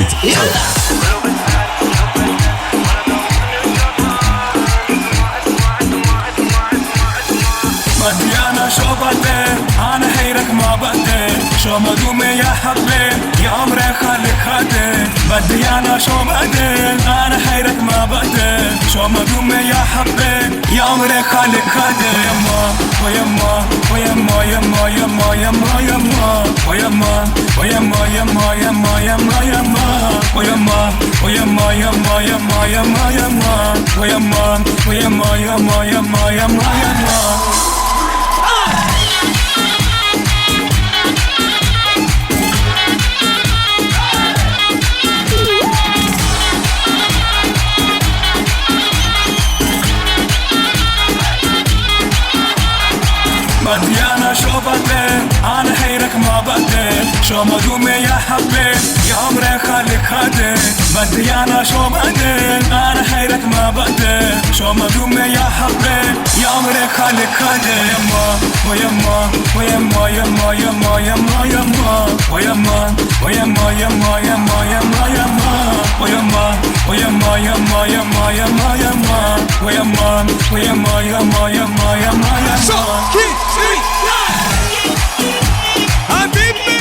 Street. مديانا شو بعدين انا حيرك ما بعدين شو مدومي يا حبي يا عمري خليك خدين مديانا شو بعدين انا حيرك ما بعدين شو مدومي يا حبي يا عمري خليك خدين يما ويما ويما يما يما يما يما ويما ويما يما يما يما يما ويما ويما يما يما يما يما ويما ويما يما يما يما يما مديانا شو بعدين انا حيرك ما بعدين شو مدومي يا حبي يا عمري خليك خدين مديانا شو بعدين انا حيرك ما بعدين شو مدومي يا حبي يا عمري خليك خدين يما ويما ويما يما يما يما يما ويما ويما يما يما يما يما ويما ويما يما يما يما يما ويما ويما يما يما يما يما حبيبي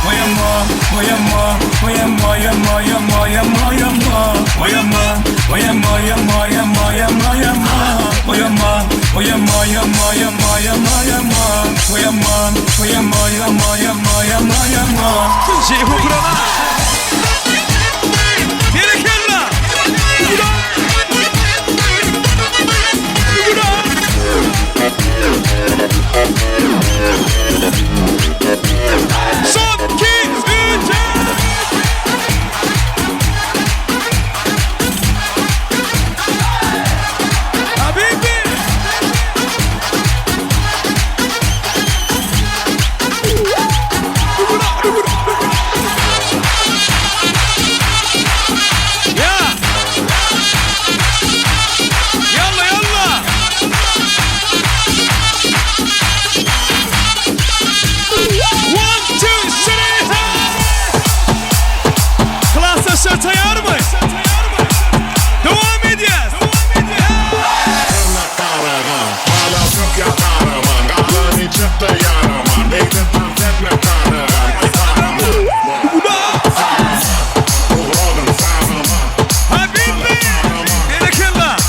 ويما ويما يما يما يما يما ويما ويما يما يما يما يما ويما ويما يما يما يما يما ويما ويما يما يما يما يما شيخ وكرنا يلا son iki üç Habibi Tayar mı? Devam ediyoruz. Habibi, gerekirler.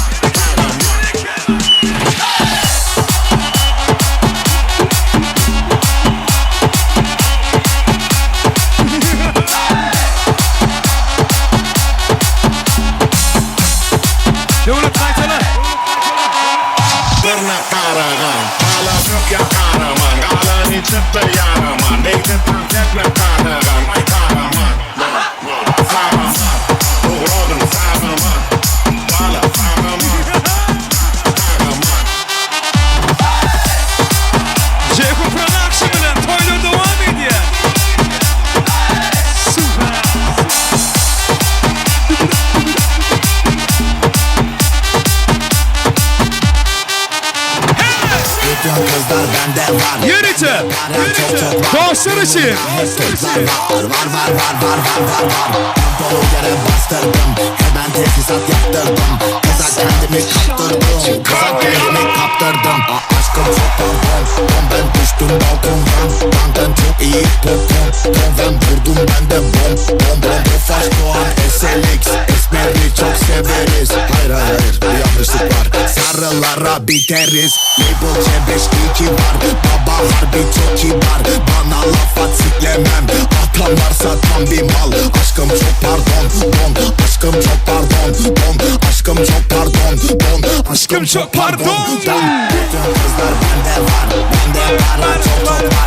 Devlet kaytalı. Tırnak karagan, hala çok ya karaman. Galani çıktı yaraman, neydi tantekle karagan. Ay karaman, saraman, doğradın saraman. Hala saraman, karaman. Ceyhun Production ile toylar devam ediyor. Süper. Kızlar bende var. Yürütü. Dostlar için. Var. Dolu yere bastırdım. Hemen tesisat yaptırdım. Kıza kendimi kaptırdım. Kıza kendimi kaptırdım. Aşkım çok pardon. Ben düştüm balkondan. Benden çok iyi popon. Ben vurdum ben de bom. Tofaş Doğan SLX. Esmeri çok severiz. Hayır bir yanlışlık var. Sarılara biteriz. Label C5 var. Baba harbi çok kibar. Bana laf at siklemem. Atarlarsa tam bir mal. Aşkım çok pardon don. Aşkım çok pardon don. Aşkım çok pardon don. Aşkım çok pardon. Bütün kızlar bende var. Bende para çok var.